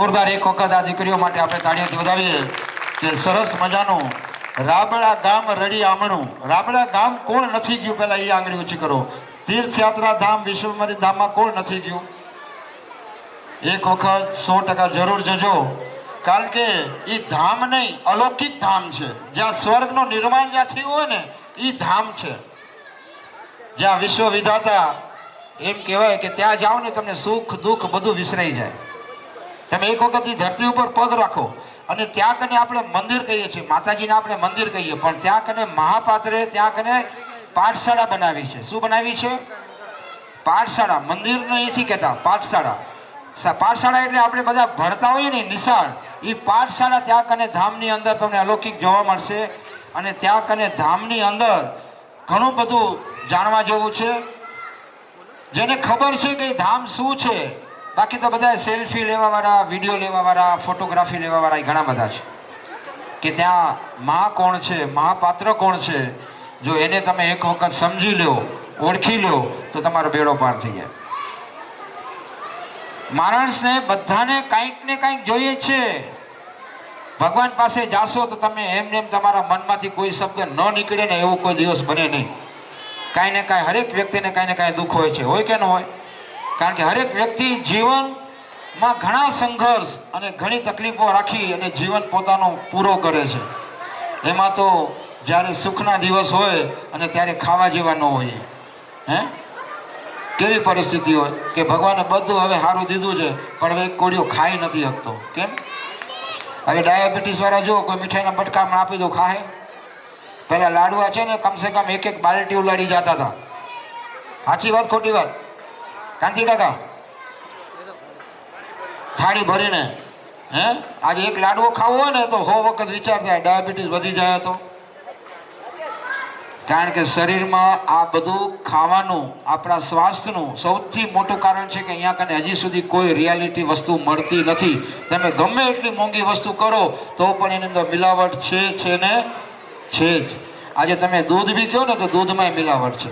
જોરદાર એક વખત આ દીકરીઓ માટે આપણે તાળીઓથી વધાવીએ કે સરસ મજાનું રાબડા ગામ રડી આમણું. રાબડા ગામ કોણ નથી ગયું? પહેલા એ આંગળી ઊંચી કરો. તીર્થયાત્રા ધામ વિશ્વમરી ધામમાં કોણ નથી ગયું? એક વખત 100% જરૂર જજો, કારણ કે એ ધામ નહીં, અલૌકિક ધામ છે. જ્યાં સ્વર્ગનું નિર્માણ જ્યાં થયું હોય ને એ ધામ છે. જ્યાં વિશ્વ વિધાતા એમ કહેવાય કે ત્યાં જાઓ ને તમને સુખ દુઃખ બધું વિસરાઈ જાય. તમે એક વખત એ ધરતી ઉપર પગ રાખો અને ત્યાં કને આપણે મંદિર કહીએ છીએ, માતાજીને આપણે મંદિર કહીએ, પણ ત્યાં કને મહાપાત્રે ત્યાં કને પાઠશાળા બનાવી છે. શું બનાવી છે? પાઠશાળા. મંદિર નથી કહેતા, પાઠશાળા. પાઠશાળા એટલે આપણે બધા ભણતા હોઈએ ને નિશાળ, એ પાઠશાળા ત્યાં કને ધામની અંદર તમને અલૌકિક જોવા મળશે. અને ત્યાં કને ધામની અંદર ઘણું બધું જાણવા જેવું છે. જેને ખબર છે કે ધામ શું છે, બાકી તો બધા સેલ્ફી લેવા વાળા, વિડીયો લેવા વાળા, ફોટોગ્રાફી લેવા વાળા ઘણા બધા છે. કે ત્યાં મહા કોણ છે, મહાપાત્ર કોણ છે, જો એને તમે એક વખત સમજી લો, ઓળખી લો તો તમારો બેડો પાર થઈ જાય. માણસને બધાને કંઈક ને કંઈક જોઈએ છે. ભગવાન પાસે જાશો તો તમે એમને એમ તમારા મનમાંથી કોઈ શબ્દ ન નીકળે ને એવું કોઈ દિવસ બને નહીં. કાંઈ ને કાંઈ હરેક વ્યક્તિને કાંઈ ને કાંઈ દુઃખ હોય કે ન હોય? કારણ કે હરેક વ્યક્તિ જીવનમાં ઘણા સંઘર્ષ અને ઘણી તકલીફો રાખી અને જીવન પોતાનો પૂરો કરે છે. એમાં તો જ્યારે સુખના દિવસ હોય અને ત્યારે ખાવા જેવા ન હોય, કેવી પરિસ્થિતિ હોય કે ભગવાને બધું હવે સારું દીધું છે પણ હવે એક કોળિયો ખાઈ નથી શકતો. કેમ? હવે ડાયાબિટીસ વાળા જો કોઈ મીઠાઈના બટકામાં આપી દો, ખાહે? પહેલા લાડવા છે ને કમસે કમ એક બાલટી ઉલાડી જતા હતા. સાચી વાત ખોટી વાત? કાંતિ કાકા, થાળી ભરીને આજે એક લાડવો ખાવો હોય ને તો 100 વખત વિચાર થાય ડાયાબિટીસ વધી જાય તો. કારણ કે શરીરમાં આ બધું ખાવાનું આપણા સ્વાસ્થ્યનું સૌથી મોટું કારણ છે કે અહીંયા કને હજી સુધી કોઈ રિયાલિટી વસ્તુ મળતી નથી. તમે ગમે એટલી મોંઘી વસ્તુ કરો તો પણ એની અંદર મિલાવટ છે ને છે જ. આજે તમે દૂધ બી કહો ને તો દૂધમાંય મિલાવટ છે.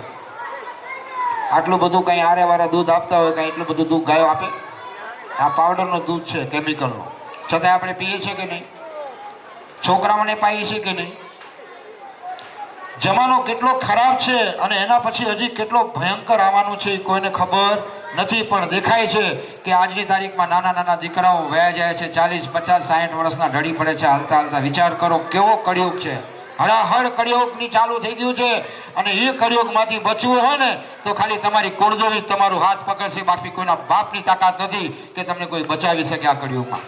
આટલું બધું કંઈ આરે વાળા દૂધ આપતા હોય, કંઈ એટલું બધું દૂધ ગાયો આપે? આ પાવડરનું દૂધ છે, કેમિકલનું. છતાં આપણે પીએ છીએ કે નહીં? છોકરાઓને પાઈએ છીએ કે નહીં? જમાનો કેટલો ખરાબ છે અને એના પછી હજી કેટલો ભયંકર આવવાનું છે કોઈને ખબર નથી. પણ દેખાય છે કે આજની તારીખમાં નાના નાના દીકરાઓ વયા જાય છે, 40, 50, 60 વર્ષના ઢળી પડે છે હાલતા હાલતા. વિચાર કરો કેવો કળિયુગ છે. હળાહળ કળિયુગની ચાલુ થઈ ગયું છે. અને એ કળિયુગમાંથી બચવું હોય ને તો ખાલી તમારી કુળદેવી તમારું હાથ પકડશે, બાકી કોઈના બાપની તાકાત નથી કે તમને કોઈ બચાવી શકે આ કળિયુગમાં.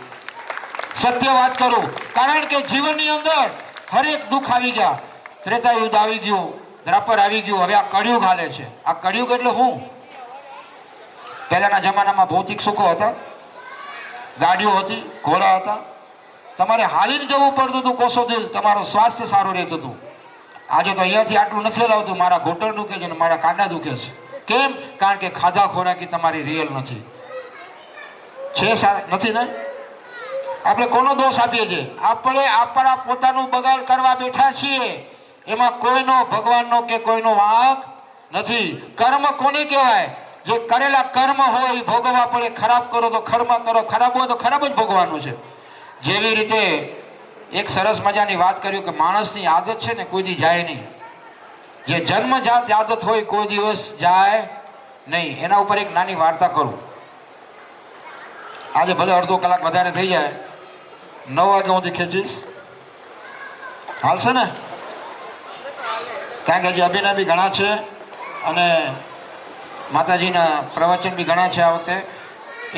સત્ય વાત કરું, કારણ કે જીવનની અંદર હરેક દુઃખ આવી ગયા. ત્રેતાયુગ આવી ગયું, દ્રાપર આવી ગયું, હવે આ કળિયુગ હાલે છે. આ કળિયુગ એટલે શું? પહેલાના જમાનામાં ભૌતિક સુખો હતા, ગાડીઓ હતી, ઘોડા હતા, તમારે હાલીને જવું પડતું હતું કોસો દિલ, તમારું સ્વાસ્થ્ય સારું રહેતું હતું. આજે તો અહીંયાથી આટલું નથી લાવતું, મારા ઘૂંટણ દુખે છે અને મારા કાંડા દુખે છે. કેમ? કારણ કે ખાધા ખોરાકી તમારી રિયલ નથી. નથી ને? આપણે કોનો દોષ આપીએ છીએ? આપણે આપણા પોતાનું બગાડ કરવા બેઠા છીએ. એમાં કોઈનો ભગવાનનો કે કોઈનો વાંક નથી. કર્મ કોને કહેવાય? જે કરેલા કર્મ હોય એ ભોગવવા પડે. ખરાબ કરો તો કર્મ કરો, ખરાબ હોય તો ખરાબ જ ભોગવાનું છે. જેવી રીતે એક સરસ મજાની વાત કર્યું કે માણસની આદત છે ને કોઈ દી જાય નહીં. જે જન્મજાત આદત હોય કોઈ દિવસ જાય નહીં. એના ઉપર એક નાની વાર્તા કરું. આજે ભલે અડધો કલાક વધારે થઈ જાય, 9 વાગે સુધી ખેંચીશ, હાલશે ને? કારણ કે હજી અભિનય બી ઘણા છે અને માતાજીના પ્રવચન બી ઘણા છે. આ વખતે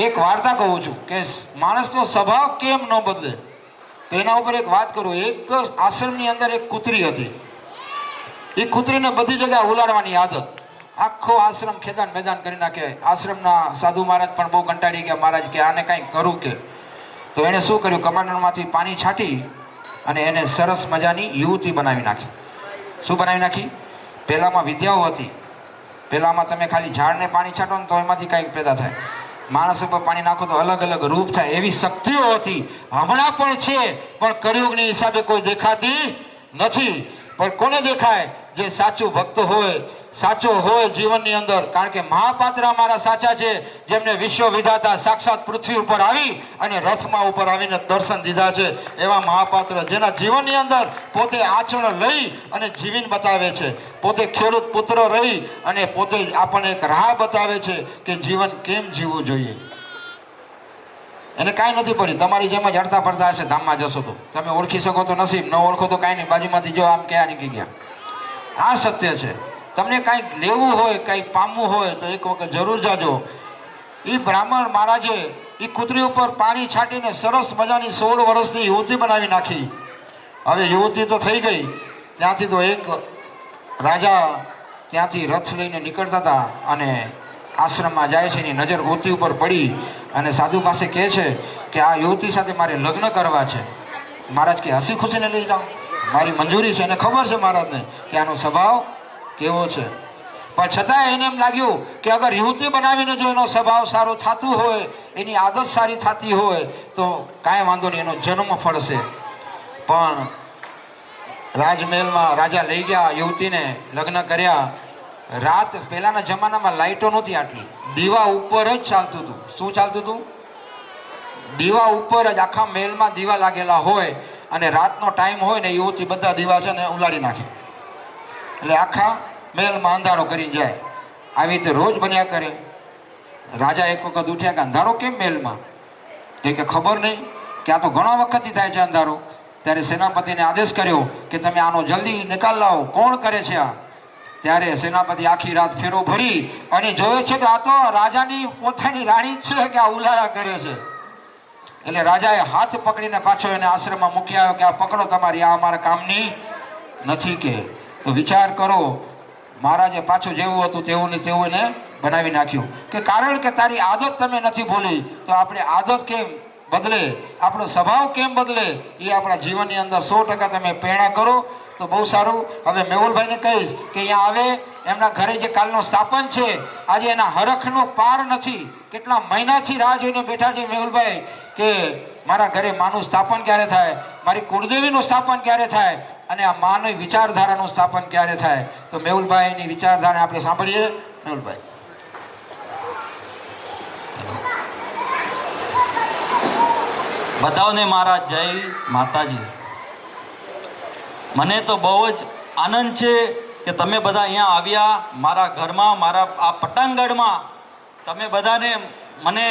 એક વાર્તા કહું છું કે માણસનો સ્વભાવ કેમ ન બદલે, તો એના ઉપર એક વાત કરું. એક આશ્રમની અંદર એક કૂતરી હતી. એ કૂતરીને બધી જગ્યાએ ઉલાડવાની આદત. આખો આશ્રમ ખેદાન મેદાન કરી નાખે. આશ્રમના સાધુ મહારાજ પણ બહુ કંટાળી ગયા. મહારાજ કે આને કાંઈ કરું કે. તો એણે શું કર્યું? કમાન્ડરમાંથી પાણી છાંટી અને એને સરસ મજાની યુવતી બનાવી નાખી. શું બનાવી નાખી? પહેલામાં વિદ્યાઓ હતી. પહેલામાં તમે ખાલી ઝાડને પાણી છાંટો ને તો એમાંથી કાંઈક પેદા થાય. માણસ ઉપર પાણી નાખો તો અલગ અલગ રૂપ થાય. એવી શક્તિઓ હતી. હમણાં પણ છે, પણ કળિયુગની હિસાબે કોઈ દેખાતી નથી. પણ કોને દેખાય? જે સાચું ભક્ત હોય, સાચો હોય જીવનની અંદર, કારણ કે મહાપાત્ર અમારા સાચા છે, જેમને વિશ્વ વિધાતા સાક્ષાત પૃથ્વી ઉપર આવી અને રથમાં ઉપર આવીને દર્શન દીધા છે. એવા મહાપાત્ર જેના જીવનની અંદર પોતે આચરણ લઈ અને જીવીને બતાવે છે, પોતે ખેડૂત પુત્ર રહી અને પોતે આપણને એક રાહ બતાવે છે કે જીવન કેમ જીવવું જોઈએ. એને કાંઈ નથી પડી, તમારી જેમ જ હડતા ફરતા હશે. ધામમાં જશો તો તમે ઓળખી શકો તો નસીબ, ન ઓળખો તો કાંઈ નહીં, બાજુમાંથી જો આમ ક્યાં નીકળી ગયા. આ સત્ય છે. તમને કાંઈક લેવું હોય, કાંઈક પામવું હોય તો એક વખત જરૂર જાજો. એ બ્રાહ્મણ મહારાજે એ કૂતરી ઉપર પાણી છાંટીને સરસ મજાની 16 વર્ષની યુવતી બનાવી નાખી. હવે યુવતી તો થઈ ગઈ, ત્યાંથી તો એક રાજા ત્યાંથી રથ લઈને નીકળતા હતા અને આશ્રમમાં જાય છે. એની નજર યુવતી ઉપર પડી અને સાધુ પાસે કહે છે કે આ યુવતી સાથે મારે લગ્ન કરવા છે. મહારાજ કે હસી ખુશીને લઈ જાઓ, મારી મંજૂરી છે. એને ખબર છે મહારાજને કે આનો સ્વભાવ કેવો છે, પણ છતાં એને એમ લાગ્યું કે અગર યુવતી બનાવીને જો એનો સ્વભાવ સારો થતું હોય, એની આદત સારી થતી હોય તો કાંઈ વાંધો નહીં, એનો જન્મ ફળશે. પણ રાજમહેલમાં રાજા લઈ ગયા યુવતીને, લગ્ન કર્યા. રાત પહેલાના જમાનામાં લાઇટો નહોતી આટલી, દીવા ઉપર જ ચાલતું હતું. શું ચાલતું હતું? દીવા ઉપર જ આખા મહેલમાં દીવા લાગેલા હોય અને રાતનો ટાઈમ હોય ને યુવતી બધા દીવા છે ને ઉલાડી નાખે, એટલે આખા મહેલમાં અંધારો કરીને જાય. આવી રીતે રોજ બન્યા કરે. રાજા એક વખત ઉઠ્યા કે અંધારો કેમ મહેલમાં? કે ખબર નહીં, કે આ તો ઘણા વખતથી થાય છે અંધારો. ત્યારે સેનાપતિને આદેશ કર્યો કે તમે આનો જલ્દી નિકાલ લાવો, કોણ કરે છે આ? ત્યારે સેનાપતિ આખી રાત ફેરો ભરી અને જોયો છે કે આ તો રાજાની પોતાની રાણી જ છે કે આ ઉલાળા કરે છે. એટલે રાજાએ હાથ પકડીને પાછો એને આશ્રમમાં મૂકી આવ્યો કે આ પકડો તમારી, આ અમારા કામની નથી. કે તો વિચાર કરો, મહારાજે પાછું જેવું હતું તેવું ને તેવું એને બનાવી નાખ્યું. કે કારણ કે તારી આદત તમે નથી ભૂલી, તો આપણે આદત કેમ બદલે, આપણો સ્વભાવ કેમ બદલે, એ આપણા જીવનની અંદર 100% તમે પ્રેરણા કરો તો બહુ સારું. હવે મેહુલભાઈને કહીશ કે અહીંયા આવે, એમના ઘરે જે કાલનો સ્થાપન છે, આજે એના હરખનો પાર નથી. કેટલા મહિનાથી રાહ જોઈને બેઠા છે મેહુલભાઈ કે મારા ઘરે માનું સ્થાપન ક્યારે થાય, મારી કુળદેવીનું સ્થાપન ક્યારે થાય અને આ માનવ વિચારધારાનું સ્થાપન ક્યારે થાય. તો મેહુલભાઈની વિચારધારા આપણે સાંભળીએ. મેહુલભાઈ. બધાઓને મારા જય માતાજી. મને તો બહુ જ આનંદ છે કે તમે બધા અહીંયા આવ્યા મારા ઘરમાં, મારા આ પટાંગણમાં. તમે બધાને મને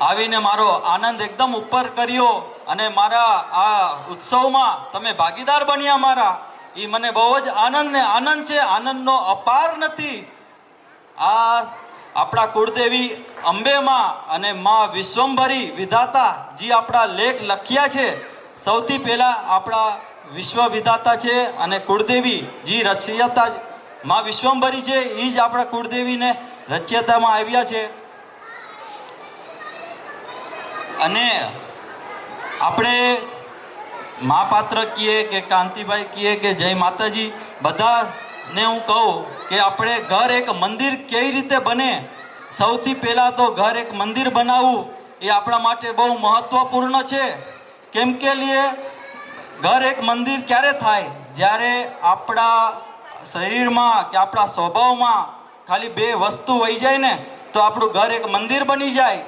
આવીને મારો આનંદ એકદમ ઉપર કર્યો અને મારા આ ઉત્સવમાં તમે ભાગીદાર બન્યા મારા. એ મને બહુ જ આનંદ છે, આનંદનો અપાર નથી. આ આપણા કુળદેવી અંબેમાં અને માં વિશ્વંભરી વિધાતા જે આપણા લેખ લખ્યા છે, સૌથી પહેલાં આપણા વિશ્વ વિધાતા છે અને કુળદેવી જે રચયતા માં વિશ્વંભરી છે, એ જ આપણા કુળદેવીને રચયતામાં આવ્યા છે. અને આપણે મહાપાત્ર કહીએ કે કાંતિભાઈ કહીએ કે જય માતાજી, બધાને હું કહું કે આપણે ઘર એક મંદિર કેવી રીતે બને. સૌથી પહેલાં તો ઘર એક મંદિર બનાવવું એ આપણા માટે બહુ મહત્ત્વપૂર્ણ છે. કેમ કે લીએ ઘર એક મંદિર ક્યારે થાય? જ્યારે આપણા શરીરમાં કે આપણા સ્વભાવમાં ખાલી 2 વસ્તુ વહી જાય ને તો આપણું ઘર એક મંદિર બની જાય.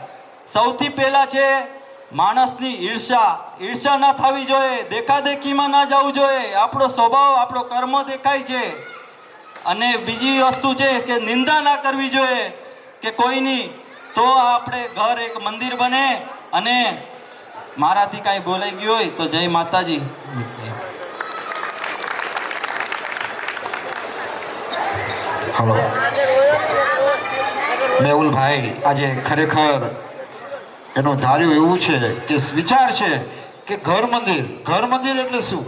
સૌથી પહેલાં છે માણસની ઈર્ષા ના થવી જોઈએ, દેખાદેખીમાં ના જવું જોઈએ. આપણો સ્વભાવ, આપણો કર્મ દેખાય છે. અને બીજી વસ્તુ છે કે નિંદા ના કરવી જોઈએ કે કોઈની, તો આપણે ઘર એક મંદિર બને. અને મારાથી કાંઈ બોલાઈ ગયું હોય તો જય માતાજી. હલો મેહુલભાઈ, આજે ખરેખર એનું ધાર્યું એવું છે કે વિચાર છે કે ઘર મંદિર એટલે શું?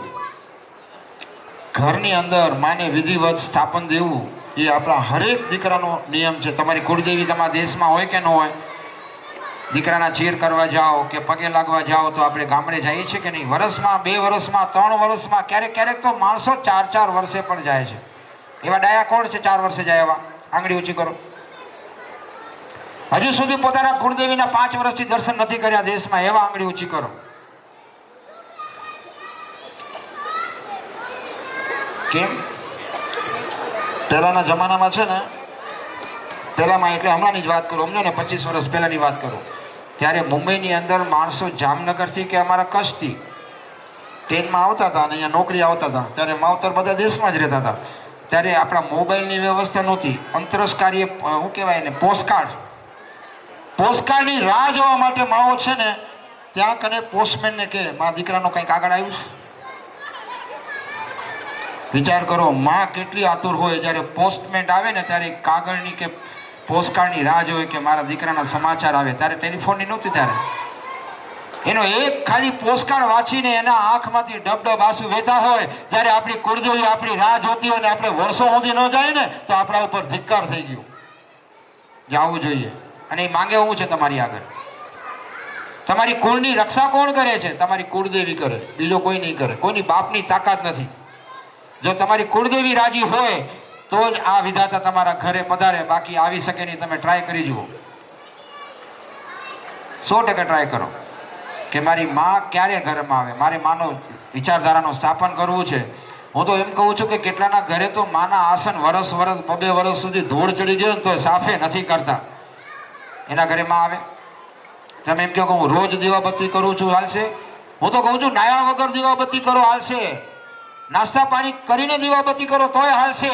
ઘરની અંદર માને વિધિવત સ્થાપન દેવું એ આપણા હરેક દીકરાનો નિયમ છે. તમારી કુળદેવી તમારા દેશમાં હોય કે ન હોય, દીકરાના ચીર કરવા જાઓ કે પગે લાગવા જાઓ તો આપણે ગામડે જઈએ છીએ કે નહીં? વર્ષમાં, 2 વર્ષમાં, 3 વર્ષમાં, ક્યારેક તો માણસો 4 વર્ષે પણ જાય છે. એવા ડાયા કોણ છે 4 વર્ષે જાય એવા? આંગળી ઊંચી કરો. હજુ સુધી પોતાના કુળદેવીના 5 વર્ષથી દર્શન નથી કર્યા દેશમાં, એવા આંગળી ઊંચી કરો. કેમ? પહેલાના જમાનામાં છે ને, પહેલામાં એટલે હમણાંની જ વાત કરું, અમને ને 25 વર્ષ પહેલાંની વાત કરું, ત્યારે મુંબઈની અંદર માણસો જામનગરથી કે અમારા કચ્છથી ટ્રેનમાં આવતા હતા અને અહીંયા નોકરી આવતા હતા. ત્યારે માવતર બધા દેશમાં જ રહેતા હતા. ત્યારે આપણા મોબાઈલની વ્યવસ્થા નહોતી. અંતરસ્કારીય શું કહેવાય ને, પોસ્ટકાર્ડની રાહ જોવા માટે માવો છે ને ત્યાં કને પોસ્ટમેનને કે મારા દીકરાનો કંઈક આગળ આવ્યું છે. વિચાર કરો, માં કેટલી આતુર હોય જ્યારે પોસ્ટમેન આવે ને ત્યારે કાગળની કે પોસ્ટકાર્ડની રાહ જોઈ કે મારા દીકરાના સમાચાર આવે. ત્યારે ટેલિફોનની નહોતી. ત્યારે એનો એક ખાલી પોસ્ટકાર્ડ વાંચીને એના આંખમાંથી ડબડબ આંસુ વહેતા હોય. જ્યારે આપણી કુળદેવી આપણી રાહ જોતી હોય ને આપણે વર્ષો સુધી ન જાય ને તો આપણા ઉપર ધિક્કાર થઈ ગયો. જવું જોઈએ. અને એ માંગે હું છે તમારી આગળ. તમારી કુળની રક્ષા કોણ કરે છે? તમારી કુળદેવી કરે, બીજો કોઈ નહીં કરે. કોઈની બાપની તાકાત નથી. જો તમારી કુળદેવી રાજી હોય તો જ આ વિધાતા તમારા ઘરે પધારે, બાકી આવી શકે નહીં. તમે ટ્રાય કરી જુઓ, 100% ટ્રાય કરો કે મારી માં ક્યારે ઘરમાં આવે. મારે માનો વિચારધારાનું સ્થાપન કરવું છે. હું તો એમ કહું છું કે કેટલાના ઘરે તો માના આસન વરસ 2 વર્ષ સુધી ધૂળ ચડી ગયો ને તો સાફે નથી કરતા. એના ઘરે માં આવે. તમે એમ કહો કે હું રોજ દીવાબત્તી કરું છું, હાલશે? હું તો કહું છું નાયા વગર દીવાબત્તી કરો, હાલશે. નાસ્તા પાણી કરીને દીવાબત્તી કરો તોય હાલશે.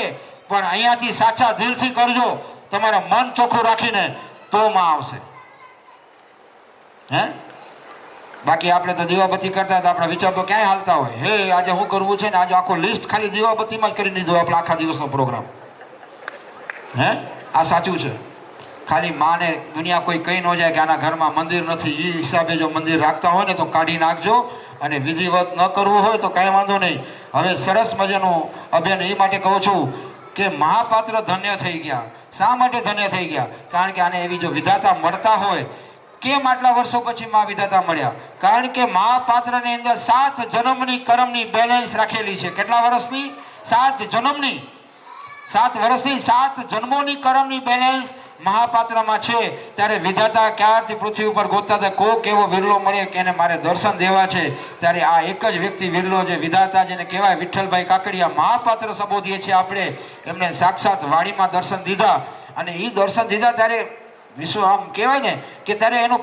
પણ અહીંયાથી સાચા દિલથી કરજો, તમારા મન ચોખ્ખું રાખીને, તો માં આવશે. હે? બાકી આપણે તો દીવાબત્તી કરતા હતા, આપણા વિચાર તો ક્યાંય હાલતા હોય. હે આજે શું કરવું છે ને, આજે આખો લિસ્ટ ખાલી દીવાબત્તીમાં જ કરી દીધો આપણે આખા દિવસનો પ્રોગ્રામ. હે? આ સાચું છે. ખાલી માને દુનિયા કોઈ કહી ન જાય કે આના ઘરમાં મંદિર નથી. એ હિસાબે જો મંદિર રાખતા હોય ને તો કાઢી નાખજો, અને વિધિવત ન કરવું હોય તો કાંઈ વાંધો નહીં. હવે સરસ મજાનું અભિયાન એ માટે કહું છું કે મહાપાત્ર ધન્ય થઈ ગયા. શા માટે ધન્ય થઈ ગયા? કારણ કે આને એવી જો વિધાતા મળતા હોય. કેમ આટલા વર્ષો પછી મા વિધાતા મળ્યા? કારણ કે મહાપાત્રની અંદર 7 જન્મની કર્મની બેલેન્સ રાખેલી છે. કેટલા વર્ષની? 7 જન્મની, 7 વર્ષની 7 જન્મોની કર્મની બેલેન્સ મહાપાત્રમાં છે. ત્યારે વિધાતા ક્યારથી પૃથ્વી ઉપર ગોતતા હતા, કોક એવો વિરલો મળે કે એને મારે દર્શન દેવા છે. ત્યારે આ એક જ વ્યક્તિ વિરલો છે, વિધાતા જેને કહેવાય વિઠ્ઠલભાઈ કાકડિયા. મહાપાત્ર સંબોધીએ છીએ આપણે. એમને સાક્ષાત વાડીમાં દર્શન દીધા, અને એ દર્શન દીધા ત્યારે વિશ્વ આમ કહેવાય ને કે ત્યારે એનો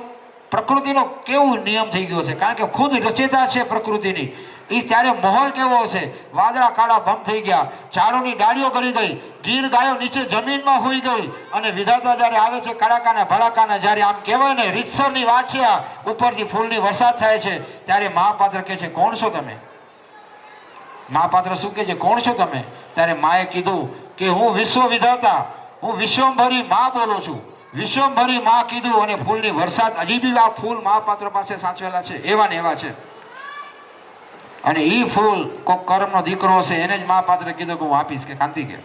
પ્રકૃતિનો કેવો નિયમ થઈ ગયો છે. કારણ કે ખુદ રચેતા છે પ્રકૃતિની. એ ત્યારે માહોલ કેવો હશે? વાદળા કાળા ભમ થઈ ગયા, ઝાડોની ડાળીઓ ગળી ગઈ, ગીર ગાયો નીચે જમીનમાં હોઈ ગઈ. અને વિધાતા જ્યારે આવે છે કડાકાને ભડાકાને, જ્યારે આમ કહેવાય ને રીતસરની વાત છે, આ ઉપરથી ફૂલની વરસાદ થાય છે, ત્યારે મહાપાત્ર કહે છે કોણ છો તમે? મહાપાત્ર શું કહે છે? કોણ છો તમે? ત્યારે માએ કીધું કે હું વિશ્વ વિધાતા, હું વિશ્વંભરી માં બોલું છું. વિશ્વંભરી માં કીધું, અને ફૂલની વરસાદ. હજી બી આ ફૂલ મહાપાત્ર પાસે સાચવેલા છે, એવા ને એવા છે. અને એ ફૂલ કોક કર્મનો દીકરો હશે, એને જ મહાપાત્રે કીધું કે હું આપીશ, કે કાંતિ કે.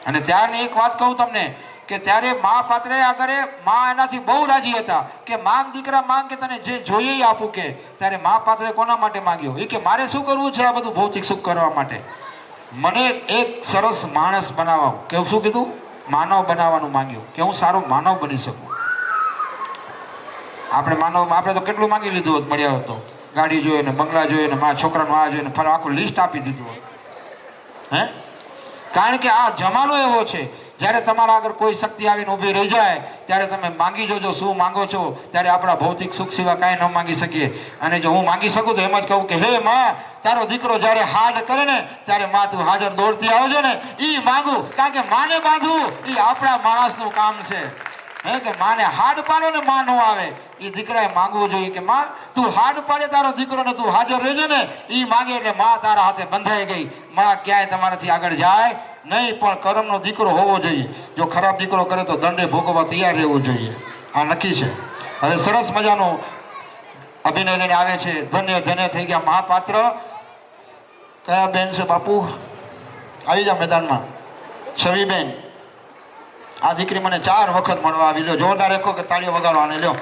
અને ત્યારની એક વાત કહું તમને કે ત્યારે મહાપાત્રે આગળ માં એનાથી બહુ રાજી હતા કે માંગ દીકરા માંગ, કે તને જે જોઈએ એ આપું. કે ત્યારે મહાપાત્રે કોના માટે માંગ્યો? એ કે મારે શું કરવું છે આ બધું ભૌતિક સુખ કરવા માટે? મને એક સરસ માણસ બનાવવા. કે શું કીધું? માનવ બનાવવાનું માંગ્યું, કે હું સારો માનવ બની શકું. આપણે તો કેટલું માંગી લીધું હોત, મળ્યા હોત તો. ગાડી જોઈએ ને, બંગલા જોઈએ ને, મારા છોકરાનું આ જોઈએ ને, ફરી આખું લિસ્ટ આપી દીધું. હે? કારણ કે આ જમાનો એવો છે, જ્યારે તમારા આગળ કોઈ શક્તિ આવીને ઊભી રહી જાય ત્યારે તમે માંગી જોજો શું માંગો છો. ત્યારે આપણા ભૌતિક સુખ સિવાય કાંઈ ન માંગી શકીએ. અને જો હું માંગી શકું તો એમ જ કહું કે હે માં, તારો દીકરો જ્યારે હાડ કરે ને ત્યારે માં તું હાજર દોડતી આવજો ને, એ માંગું. કારણ કે માને બાંધવું એ આપણા માણસનું કામ છે. હે કે માને હાડ પાડો ને માં ન આવે, એ દીકરાએ માંગવું જોઈએ કે માં તું હાડ પાડે તારો દીકરો ને તું હાજર રહેજો ને. એ માંગે એટલે માં તારા હાથે બંધાઈ ગઈ. માં ક્યાંય તમારાથી આગળ જાય નહીં, પણ કર્મનો દીકરો હોવો જોઈએ. જો ખરાબ દીકરો કરે તો દંડે ભોગવવા તૈયાર રહેવું જોઈએ. આ નક્કી છે. હવે સરસ મજાનું અભિનય લઈને આવે છે. ધન્ય ધન્ય થઈ ગયા મહાપાત્ર. કયા બેન છે બાપુ? આવી જાઓ મેદાનમાં. છવીબેન, આ દીકરી મને 4 વખત મળવા આવી. લ્યો જોરદાર રેખો કે તાળીઓ વગાડો આને. લ્યો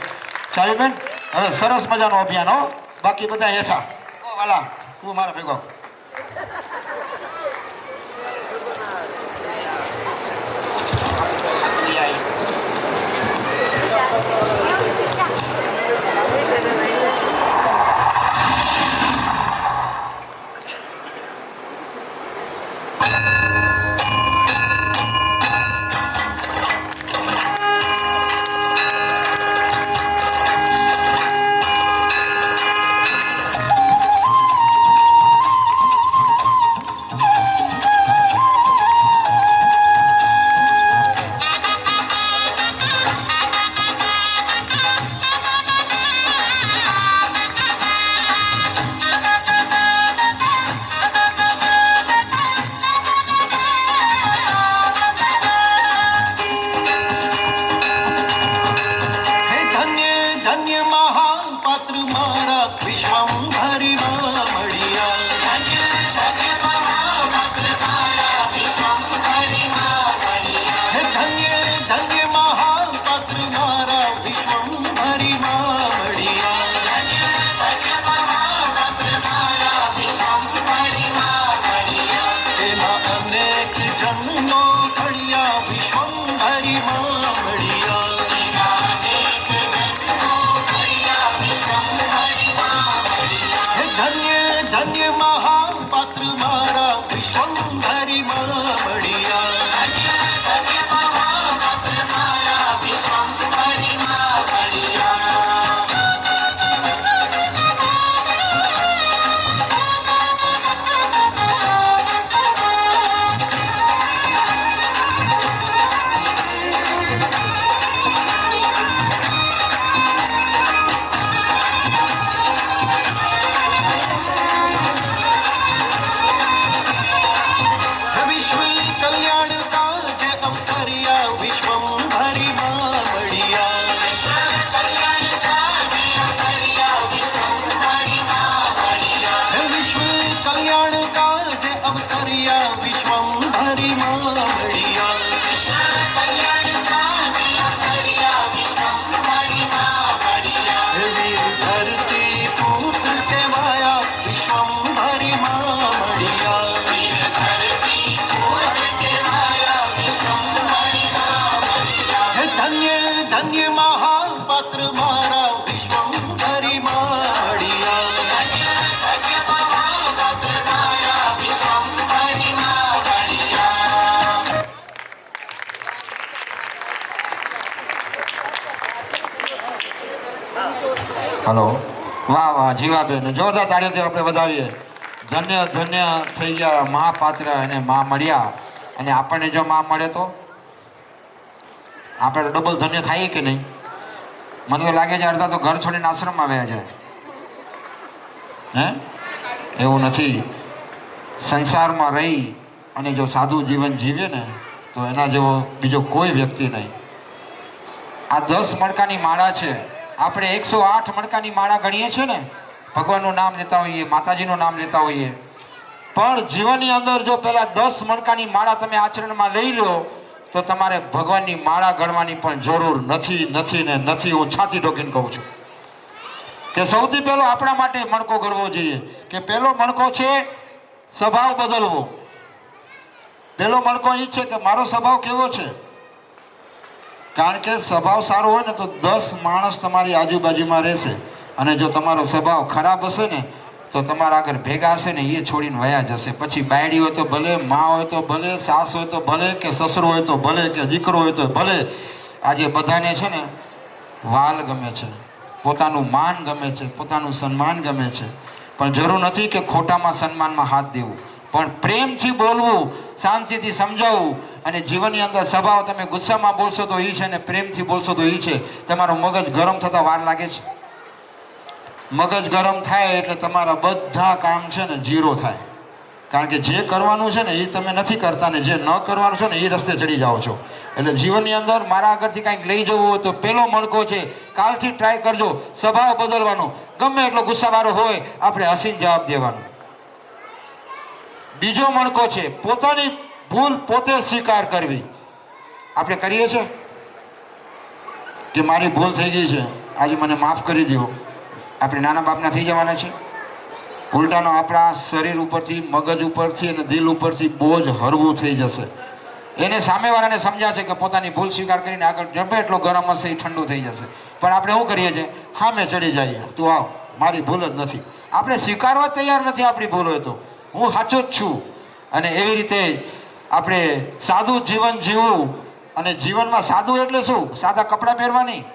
છવીબેન, હવે સરસ મજાનું અભિયાન હો. બાકી બધા હેઠા. ઓ વાલા, તું મારા ભેગો. ધન્ય મહાપાત્ર મારા વિશ્વંભરી મળ્યા. ધન્ય મહાપાત્ર મારા વિશ્વંભરી હલો, વાહ વાહ જીવાબેન, જોરદાર તાળીઓથી આપણે વધાવીએ. ધન્ય ધન્ય થઈ ગયા મહાપાત્ર અને માં મળ્યા. અને આપણને જો માં મળે તો આપણે ડબલ ધન્ય થાય કે નહીં? મને તો લાગે છે અડધા તો ઘર છોડીને આશ્રમમાં વયા જાય. હે, એવું નથી. સંસારમાં રહી અને જો સાદું જીવન જીવે ને તો એના જેવો બીજો કોઈ વ્યક્તિ નહીં. આ 10 મણકાની માળા છે. આપણે 108 મણકાની માળા ગણીએ છીએ ને, ભગવાનનું નામ લેતા હોઈએ, માતાજીનું નામ લેતા હોઈએ, પણ જીવનની અંદર જો પહેલા 10 મણકાની માળા તમે આચરણમાં લઈ લો તો તમારે ભગવાનની માળા ગણવાની પણ જરૂર નથી નથી ને નથી. હું છાતી ઠોકીને કહું છું કે સૌથી પહેલો આપણા માટે મણકો ગણવો જોઈએ કે પહેલો મણકો છે સ્વભાવ બદલવો. પહેલો મણકો એ છે કે મારો સ્વભાવ કેવો છે. કારણ કે સ્વભાવ સારો હોય ને તો 10 માણસ તમારી આજુબાજુમાં રહેશે, અને જો તમારો સ્વભાવ ખરાબ હશે ને તો તમારા આગળ ભેગા હશે ને એ છોડીને વયા જશે. પછી બાયડી હોય તો ભલે, મા હોય તો ભલે, સાસ હોય તો ભલે, કે સસરો હોય તો ભલે, કે દીકરો હોય તો ભલે. આજે બધાને છે ને વાલ ગમે છે, પોતાનું માન ગમે છે, પોતાનું સન્માન ગમે છે, પણ જરૂર નથી કે ખોટામાં સન્માનમાં હાથ દેવું, પણ પ્રેમથી બોલવું, શાંતિથી સમજાવવું. અને જીવનની અંદર સ્વભાવ તમે ગુસ્સામાં બોલશો તો એ છે ને પ્રેમથી બોલશો તો એ છે. તમારું મગજ ગરમ થતા વાર લાગે છે. મગજ ગરમ થાય એટલે તમારા બધા કામ છે ને ઝીરો થાય. કારણ કે જે કરવાનું છે ને એ તમે નથી કરતા ને જે ન કરવાનું છે ને એ રસ્તે ચડી જાઓ છો. એટલે જીવનની અંદર મારા આગળથી કાંઈક લઈ જવું હોય તો પહેલો મણકો છે, કાલથી ટ્રાય કરજો સ્વભાવ બદલવાનો. ગમે એટલો ગુસ્સાવાળો હોય આપણે હસીને જવાબ દેવાનો. બીજો મણકો છે પોતાની ભૂલ પોતે સ્વીકાર કરવી. આપણે કરીએ છીએ કે મારી ભૂલ થઈ ગઈ છે, આજે મને માફ કરી દો. આપણે નાના બાપના થઈ જવાના છે. ઉલટાનો આપણા શરીર ઉપરથી, મગજ ઉપરથી અને દિલ ઉપરથી બોજ હળવું થઈ જશે. એને સામેવાળાને સમજાશે કે પોતાની ભૂલ સ્વીકાર કરીને આગળ ગમે એટલો ગરમ હશે એ ઠંડુ થઈ જશે. પણ આપણે શું કરીએ છીએ? સામે ચડી જઈએ, તું આવ, મારી ભૂલ જ નથી. આપણે સ્વીકારવા તૈયાર નથી આપણી ભૂલ હોય તો. હું સાચો જ છું. અને એવી રીતે આપણે સાદું જીવન જીવવું. અને જીવનમાં સાદું એટલે શું? સાદા કપડાં પહેરવા નહીં,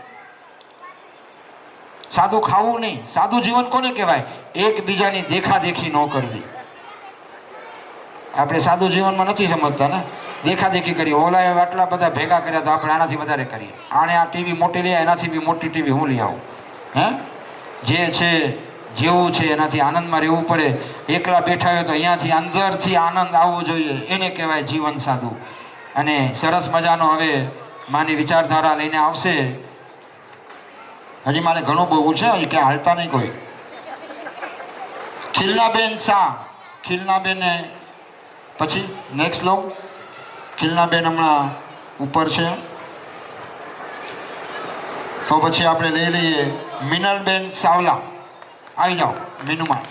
સાદું ખાવું નહીં. સાદું જીવન કોને કહેવાય? એકબીજાની દેખાદેખી ન કરવી. આપણે સાદું જીવનમાં નથી સમજતા ને, દેખાદેખી કરીએ. ઓલાએ આટલા બધા ભેગા કર્યા તો આપણે આનાથી વધારે કરીએ. આણે આ ટીવી મોટી લઈ, એનાથી બી મોટી ટીવી હું લઈ આવું. હે, જે છે જેવું છે એનાથી આનંદમાં રહેવું પડે. એકલા બેઠા હોય તો અહીંયાથી અંદરથી આનંદ આવવો જોઈએ. એને કહેવાય જીવન સાદું. અને સરસ મજાનો હવે માની વિચારધારા લઈને આવશે. હજી મારે ઘણું બોલવું છે, હજી ક્યાં હાલતા નહીં કોઈ. ખીલનાબેન શાહ, ખીલનાબેનને પછી નેક્સ્ટ લો. ખીલનાબેન હમણાં ઉપર છે, તો પછી આપણે લઈ લઈએ મિનલબેન સાવલા. આવી જાઓ મીનુમાં.